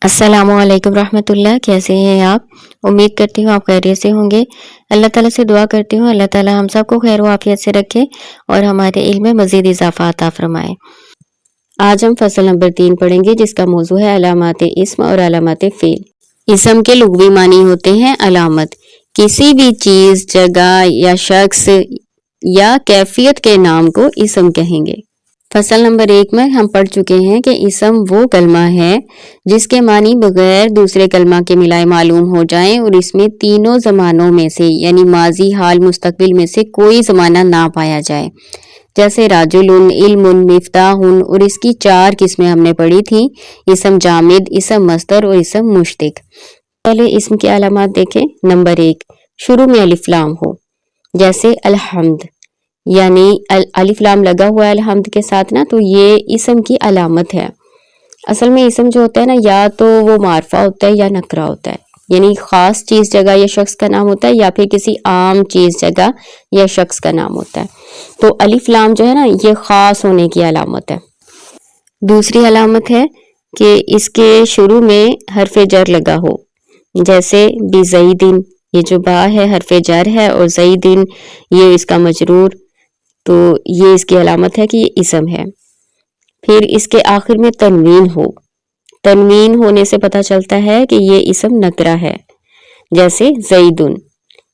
السلام علیکم رحمۃ اللہ، کیسے ہیں آپ؟ امید کرتی ہوں آپ خیریت سے ہوں گے۔ اللہ تعالیٰ سے دعا کرتی ہوں اللہ تعالیٰ ہم سب کو خیر و عافیت سے رکھے اور ہمارے علم میں مزید اضافہ عطا فرمائے۔ آج ہم فصل نمبر 3 پڑھیں گے جس کا موضوع ہے علامات اسم اور علامات فعل۔ اسم کے لغوی معنی ہوتے ہیں علامت، کسی بھی چیز، جگہ یا شخص یا کیفیت کے نام کو اسم کہیں گے۔ فصل نمبر 1 میں ہم پڑھ چکے ہیں کہ اسم وہ کلمہ ہے جس کے معنی بغیر دوسرے کلمہ کے ملائے معلوم ہو جائیں اور اس میں تینوں زمانوں میں سے یعنی ماضی، حال، مستقبل میں سے کوئی زمانہ نہ پایا جائے، جیسے راجل، علم، مفتاح، اور اس کی 4 قسمیں ہم نے پڑھی تھیں: اسم جامد، اسم مصدر اور اسم مشتق۔ پہلے اسم کی علامات دیکھیں۔ نمبر 1، شروع میں الف لام ہو، جیسے الحمد، یعنی الف لام لگا ہوا ہے الحمد کے ساتھ نا، تو یہ اسم کی علامت ہے۔ اصل میں اسم جو ہوتا ہے نا، یا تو وہ معرفہ ہوتا ہے یا نکرہ ہوتا ہے، یعنی خاص چیز، جگہ یا شخص کا نام ہوتا ہے، یا پھر کسی عام چیز، جگہ یا شخص کا نام ہوتا ہے۔ تو الف لام جو ہے نا، یہ خاص ہونے کی علامت ہے۔ دوسری علامت ہے کہ اس کے شروع میں حرف جر لگا ہو، جیسے بزیدن، یہ جو با ہے حرف جر ہے اور زیدن یہ اس کا مجرور، تو یہ اس کی علامت ہے کہ یہ اسم ہے۔ پھر اس کے آخر میں تنوین ہو، تنوین ہونے سے پتہ چلتا ہے کہ یہ اسم نکرہ ہے، جیسے زیدن،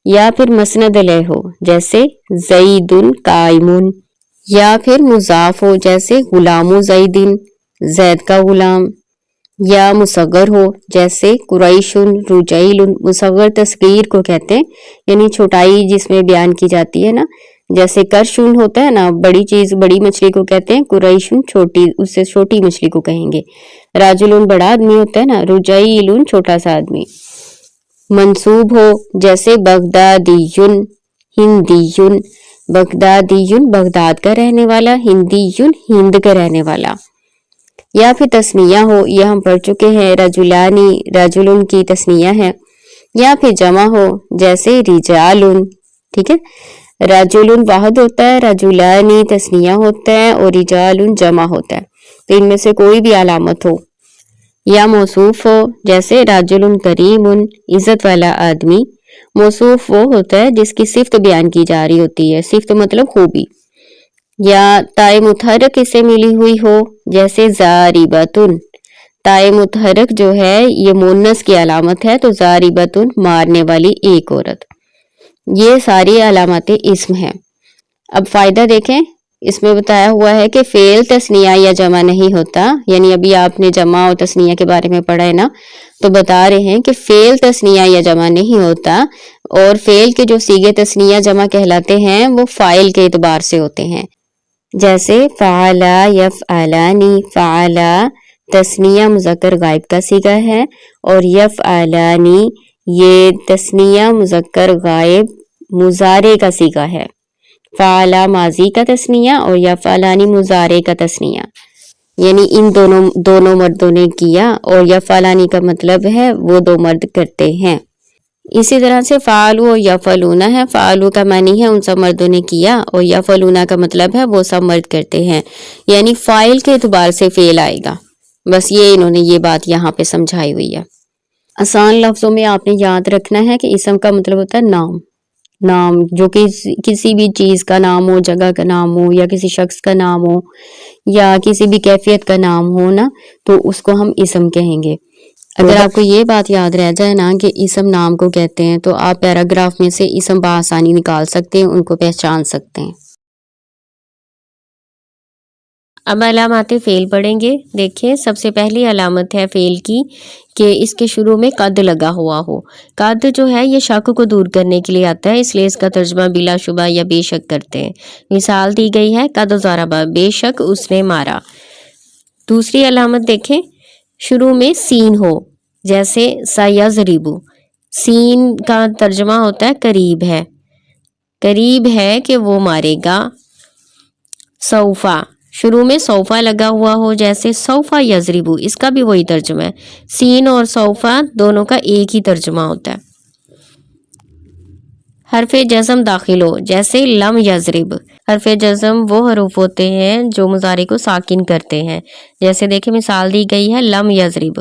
یا پھر مسند علیہ ہو، جیسے زیدن قائمن، یا پھر مضاف ہو، جیسے غلام زیدن، زید کا غلام، یا مصغر ہو، جیسے قریشن، رجیل۔ مصغر تصغیر کو کہتے ہیں، یعنی چھوٹائی جس میں بیان کی جاتی ہے نا، جیسے کرشن ہوتا ہے نا، بڑی چیز، بڑی مچھلی کو کہتے ہیں، قریشن چھوٹی، اس سے چھوٹی مچھلی کو کہیں گے۔ راجل بڑا آدمی ہوتا ہے نا، رجیل چھوٹا سا آدمی۔ منصوب ہو، جیسے بغدادیون، ہندیون، بغدادیون بغداد کا رہنے والا، ہندیون ہند کا رہنے والا۔ یا پھر تثنیہ ہو، یہ ہم پڑھ چکے ہیں، رجلانی، رجل کی تثنیہ ہے۔ یا پھر جمع ہو، جیسے رجال، ٹھیک ہے، رجل واحد ہوتا ہے، رجلانی تثنیہ ہوتا ہے اور رجال جمع ہوتا ہے، تو ان میں سے کوئی بھی علامت ہو۔ یا موصوف ہو، جیسے رجل کریم، عزت والا آدمی۔ موصوف وہ ہوتا ہے جس کی صفت بیان کی جا رہی ہوتی ہے، صفت مطلب خوبی۔ یا تائے متحرک اس سے ملی ہوئی ہو، جیسے ضاربۃ، تائے متحرک جو ہے یہ مونس کی علامت ہے، تو ضاربۃ مارنے والی ایک عورت۔ یہ ساری علامات اسم ہیں۔ اب فائدہ دیکھیں، اس میں بتایا ہوا ہے کہ فعل تثنیہ یا جمع نہیں ہوتا، یعنی ابھی آپ نے جمع اور تثنیہ کے بارے میں پڑھا ہے نا، تو بتا رہے ہیں کہ فعل تثنیہ یا جمع نہیں ہوتا، اور فعل کے جو صیغے تثنیہ جمع کہلاتے ہیں وہ فاعل کے اعتبار سے ہوتے ہیں، جیسے فعل یفعلانی، فعل تثنیہ مذکر غائب کا صیغہ ہے، اور یفعلانی یہ تثنیہ مذکر غائب مضارع کا صیغہ ہے۔ فعل ماضی کا تثنیہ اور یفعلانی مضارع کا تثنیہ، یعنی ان دونوں مردوں نے کیا، اور یفعلانی کا مطلب ہے وہ دو مرد کرتے ہیں۔ اسی طرح سے فعلوا اور یفعلون ہے، فعلوا کا معنی ہے ان سب مردوں نے کیا، اور یفعلون کا مطلب ہے وہ سب مرد کرتے ہیں، یعنی فاعل کے اعتبار سے فعل آئے گا۔ بس یہ انہوں نے یہ بات یہاں پہ سمجھائی ہوئی ہے۔ آسان لفظوں میں آپ نے یاد رکھنا ہے کہ اسم کا مطلب ہوتا ہے نام، نام جو کہ کسی بھی چیز کا نام ہو، جگہ کا نام ہو، یا کسی شخص کا نام ہو، یا کسی بھی کیفیت کا نام ہو نا، تو اس کو ہم اسم کہیں گے۔ اگر آپ کو یہ بات یاد رہ جائے نا کہ اسم نام کو کہتے ہیں، تو آپ پیراگراف میں سے اسم بآسانی نکال سکتے ہیں، ان کو پہچان سکتے ہیں۔ اب علامات فعل پڑھیں گے۔ دیکھیں، سب سے پہلی علامت ہے فعل کی کہ اس کے شروع میں قد لگا ہوا ہو۔ قد جو ہے یہ شک کو دور کرنے کے لیے آتا ہے، اس لیے اس کا ترجمہ بلا شبہ یا بے شک کرتے ہیں۔ مثال دی گئی ہے، قد ضرب، بے شک اس نے مارا۔ دوسری علامت دیکھیں، شروع میں سین ہو، جیسے سیضرب، سین کا ترجمہ ہوتا ہے قریب ہے، قریب ہے کہ وہ مارے گا۔ سوفا، شروع میں سوفا لگا ہوا ہو، جیسے سوفا یضرب، اس کا بھی وہی ترجمہ ہے، سین اور سوفا دونوں کا ایک ہی ترجمہ ہوتا ہے۔ حرف جزم داخل ہو، جیسے لم یضرب، حرف جزم وہ حروف ہوتے ہیں جو مضارع کو ساکن کرتے ہیں، جیسے دیکھیں مثال دی گئی ہے لم یضرب۔